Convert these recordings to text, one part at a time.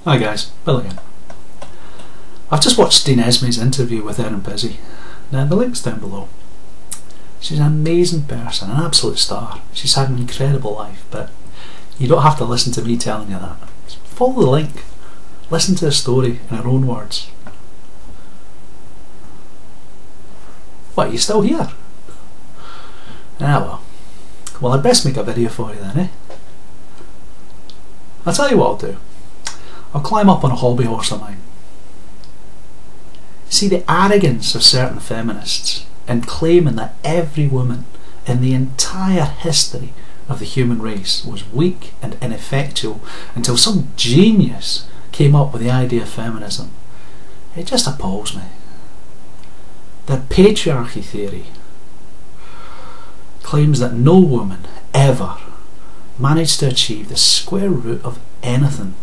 Hi guys, Bill again. I've just watched Dean Esme's interview with Erin Busy. Now the link's down below. She's an amazing person, an absolute star. She's had an incredible life, but you don't have to listen to me telling you that. Just follow the link. Listen to the story in her own words. What, are you still here? Ah well, I'd best make a video for you then, eh? I'll tell you what I'll do. I'll climb up on a hobby horse of mine. See the arrogance of certain feminists in claiming that every woman in the entire history of the human race was weak and ineffectual until some genius came up with the idea of feminism. It just appalls me. Their patriarchy theory claims that no woman ever managed to achieve the square root of anything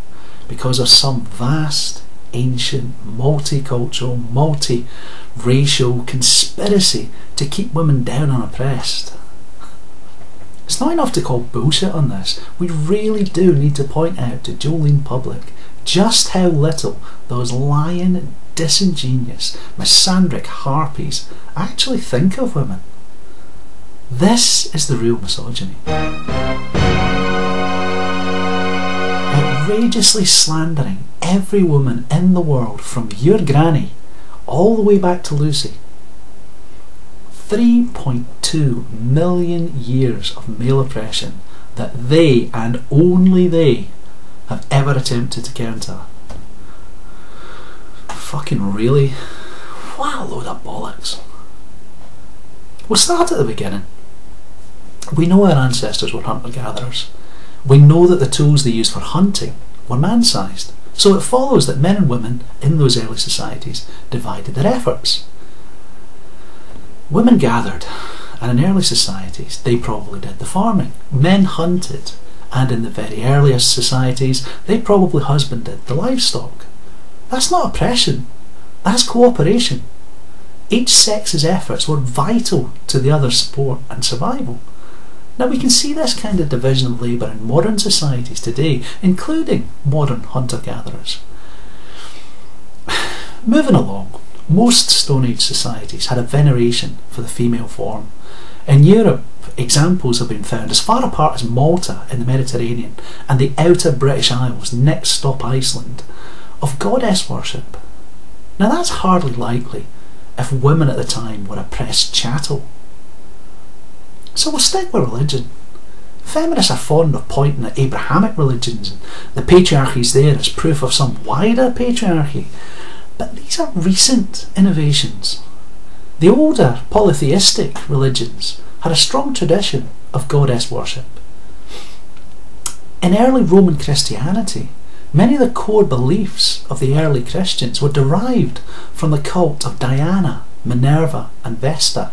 because of some vast, ancient, multicultural, multi-racial conspiracy to keep women down and oppressed. It's not enough to call bullshit on this. We really do need to point out to Jolene Public just how little those lying, disingenuous, misandric harpies actually think of women. This is the real misogyny. Outrageously slandering every woman in the world from your granny all the way back to Lucy. 3.2 million years of male oppression that they, and only they, have ever attempted to counter. Fucking really? What a load of bollocks. We'll start at the beginning. We know our ancestors were hunter-gatherers. We know that the tools they used for hunting were man-sized, so it follows that men and women in those early societies divided their efforts. Women gathered, and in early societies they probably did the farming. Men hunted, and in the very earliest societies they probably husbanded the livestock. That's not oppression, that's cooperation. Each sex's efforts were vital to the other's support and survival. Now we can see this kind of division of labour in modern societies today, including modern hunter-gatherers. Moving along, most Stone Age societies had a veneration for the female form. In Europe, examples have been found as far apart as Malta in the Mediterranean and the outer British Isles, next stop Iceland, of goddess worship. Now that's hardly likely if women at the time were oppressed chattel. So we'll stick with religion. Feminists are fond of pointing at Abrahamic religions and the patriarchies there as proof of some wider patriarchy. But these are recent innovations. The older polytheistic religions had a strong tradition of goddess worship. In early Roman Christianity, many of the core beliefs of the early Christians were derived from the cult of Diana, Minerva and Vesta.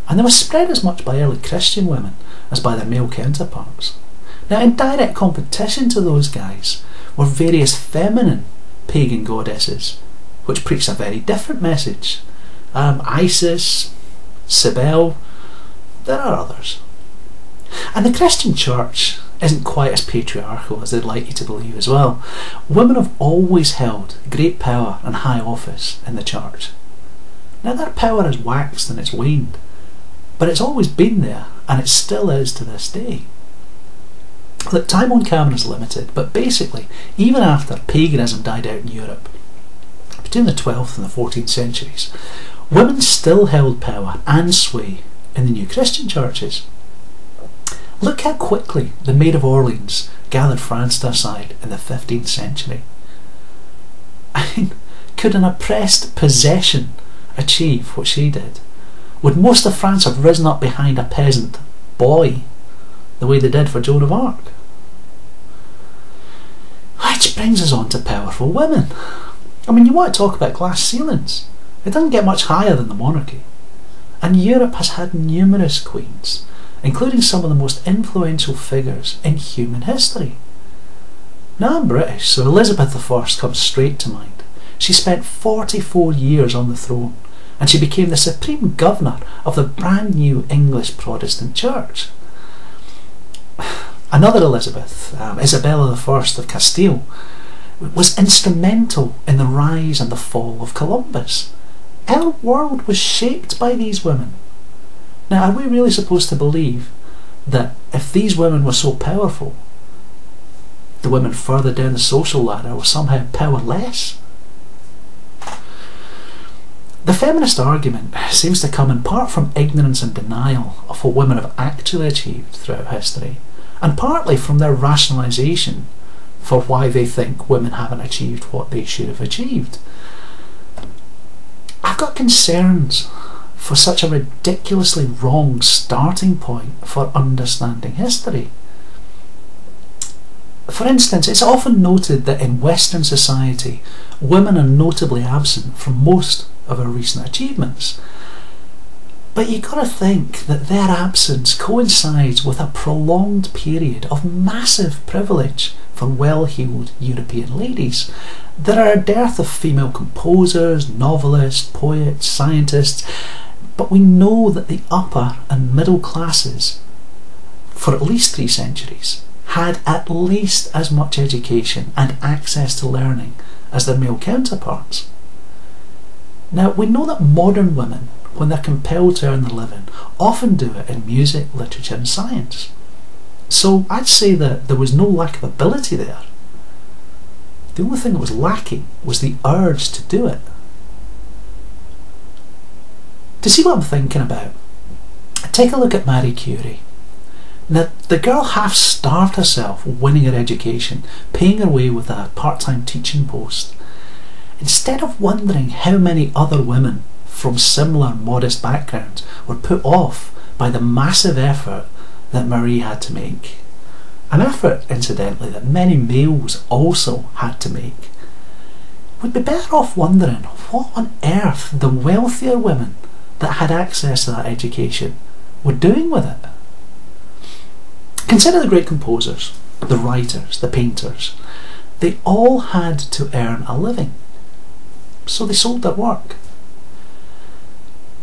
And they were spread as much by early Christian women as by their male counterparts. Now in direct competition to those guys were various feminine pagan goddesses which preached a very different message. Isis, Cybele, there are others. And the Christian church isn't quite as patriarchal as they'd like you to believe as well. Women have always held great power and high office in the church. Now their power has waxed and it's waned, but it's always been there, and it still is to this day. Look, time on camera is limited, but basically, even after paganism died out in Europe, between the 12th and the 14th centuries, women still held power and sway in the new Christian churches. Look how quickly the Maid of Orleans gathered France to her side in the 15th century. I mean, could an oppressed possession achieve what she did? Would most of France have risen up behind a peasant boy the way they did for Joan of Arc? Which brings us on to powerful women. I mean, you want to talk about glass ceilings. It doesn't get much higher than the monarchy. And Europe has had numerous queens, including some of the most influential figures in human history. Now I'm British, so Elizabeth I comes straight to mind. She spent 44 years on the throne, and she became the supreme governor of the brand new English Protestant Church. Another Elizabeth, Isabella I of Castile, was instrumental in the rise and the fall of Columbus. Our world was shaped by these women. Now, are we really supposed to believe that if these women were so powerful, the women further down the social ladder were somehow powerless? The feminist argument seems to come in part from ignorance and denial of what women have actually achieved throughout history, and partly from their rationalisation for why they think women haven't achieved what they should have achieved. I've got concerns for such a ridiculously wrong starting point for understanding history. For instance, it's often noted that in Western society, women are notably absent from most of our recent achievements. But you've got to think that their absence coincides with a prolonged period of massive privilege for well-heeled European ladies. There are a dearth of female composers, novelists, poets, scientists, but we know that the upper and middle classes, for at least 3 centuries, had at least as much education and access to learning as their male counterparts. Now, we know that modern women, when they're compelled to earn their living, often do it in music, literature and science. So I'd say that there was no lack of ability there. The only thing that was lacking was the urge to do it. To see what I'm thinking about, take a look at Marie Curie. Now, the girl half-starved herself winning her education, paying her way with a part-time teaching post. Instead of wondering how many other women from similar modest backgrounds were put off by the massive effort that Marie had to make, an effort, incidentally, that many males also had to make, we'd be better off wondering what on earth the wealthier women that had access to that education were doing with it. Consider the great composers, the writers, the painters. They all had to earn a living, so they sold their work.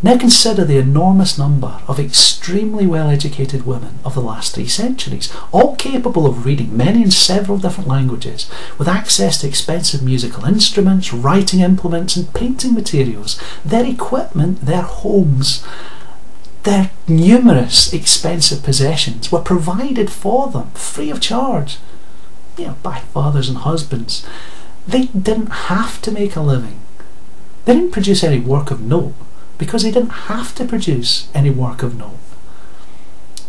Now consider the enormous number of extremely well-educated women of the last 3 centuries, all capable of reading many and several different languages, with access to expensive musical instruments, writing implements and painting materials, their equipment, their homes, their numerous expensive possessions were provided for them free of charge, by fathers and husbands. They didn't have to make a living. They didn't produce any work of note because they didn't have to produce any work of note.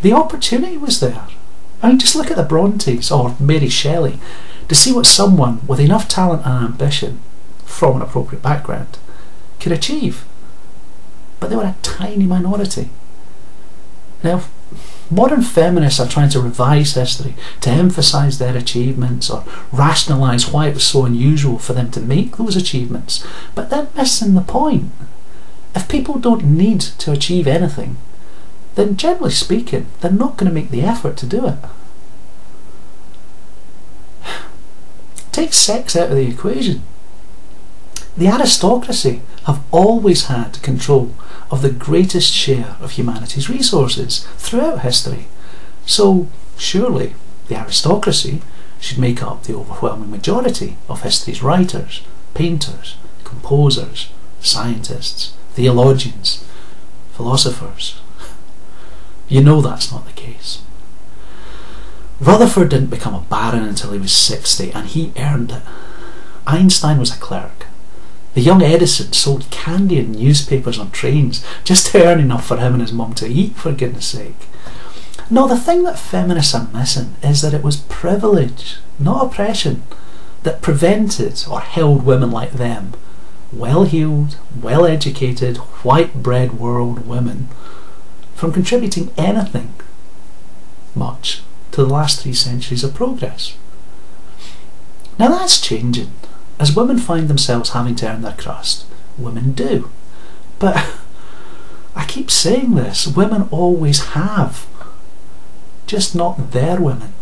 The opportunity was there. I mean, just look at the Brontes or Mary Shelley to see what someone with enough talent and ambition from an appropriate background could achieve. But they were a tiny minority. Now, modern feminists are trying to revise history to emphasise their achievements or rationalise why it was so unusual for them to make those achievements, but they're missing the point. If people don't need to achieve anything, then generally speaking, they're not going to make the effort to do it. Take sex out of the equation. The aristocracy have always had control of the greatest share of humanity's resources throughout history. So surely the aristocracy should make up the overwhelming majority of history's writers, painters, composers, scientists, theologians, philosophers. You know that's not the case. Rutherford didn't become a baron until he was 60, and he earned it. Einstein was a clerk. The young Edison sold candy in newspapers on trains just to earn enough for him and his mum to eat, for goodness sake. No, the thing that feminists are missing is that it was privilege, not oppression, that prevented or held women like them, well-heeled, well-educated, white-bread world women, from contributing anything much to the last 3 centuries of progress. Now that's changing. As women find themselves having to earn their crust, women do. But I keep saying this, women always have, just not their women.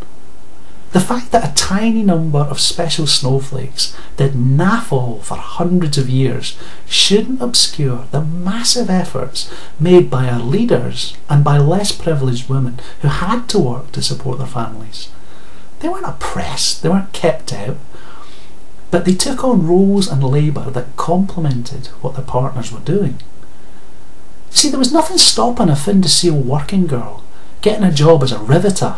The fact that a tiny number of special snowflakes did nafalt for hundreds of years shouldn't obscure the massive efforts made by our leaders and by less privileged women who had to work to support their families. They weren't oppressed, they weren't kept out. but they took on roles and labour that complemented what their partners were doing. See, there was nothing stopping a Fin de Sieil working girl getting a job as a riveter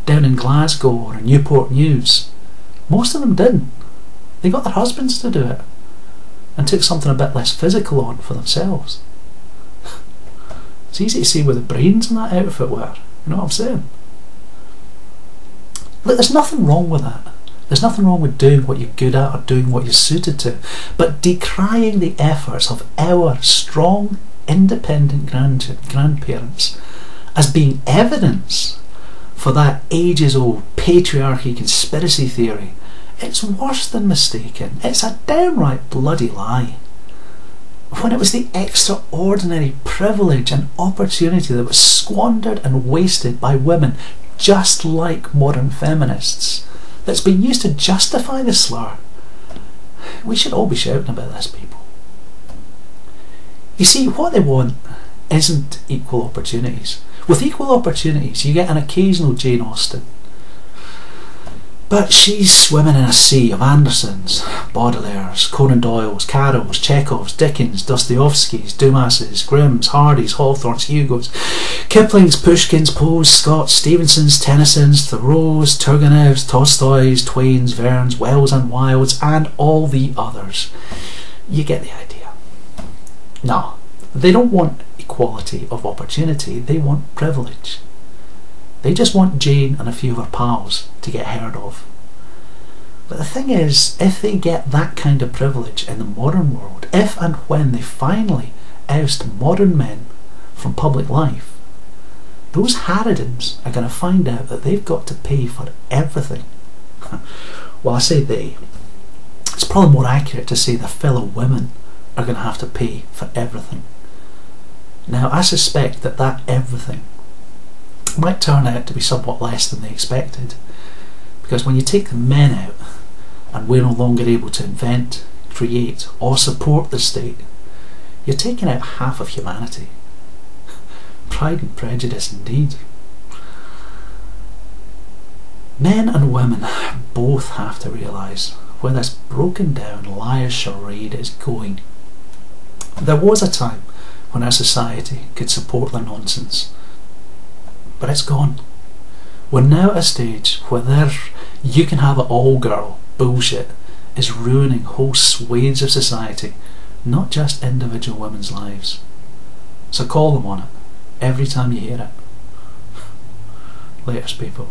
down in Glasgow or in Newport News. Most of them didn't. They got their husbands to do it and took something a bit less physical on for themselves. It's easy to see where the brains in that outfit were, you know what I'm saying? Look, there's nothing wrong with that. There's nothing wrong with doing what you're good at or doing what you're suited to, but decrying the efforts of our strong, independent grandparents as being evidence for that ages-old patriarchy conspiracy theory, it's worse than mistaken. It's a downright bloody lie. When it was the extraordinary privilege and opportunity that was squandered and wasted by women just like modern feminists that's been used to justify the slur. We should all be shouting about this, people. You see, what they want isn't equal opportunities. With equal opportunities, you get an occasional Jane Austen, but she's swimming in a sea of Andersons, Baudelaire's, Conan Doyle's, Carrol's, Chekhov's, Dickens, Dostoevsky's, Dumas's, Grimm's, Hardy's, Hawthorne's, Hugo's, Kipling's, Pushkin's, Poe's, Scott's, Stevenson's, Tennyson's, Thoreau's, Turgenev's, Tolstoy's, Twain's, Verne's, Wells and Wilde's, and all the others. You get the idea. No, they don't want equality of opportunity, they want privilege. They just want Jane and a few of her pals to get heard of. But the thing is, if they get that kind of privilege in the modern world, if and when they finally oust modern men from public life, those harridans are going to find out that they've got to pay for everything. Well, I say they. It's probably more accurate to say the fellow women are going to have to pay for everything. Now, I suspect that that everything might turn out to be somewhat less than they expected, because when you take the men out and we're no longer able to invent, create or support the state, you're taking out half of humanity. Pride and Prejudice indeed. Men and women both have to realise where this broken down liar charade is going. There was a time when our society could support the nonsense, but it's gone. We're now at a stage where you can have it all girl bullshit is ruining whole swathes of society, not just individual women's lives. So call them on it every time you hear it. Latest, people.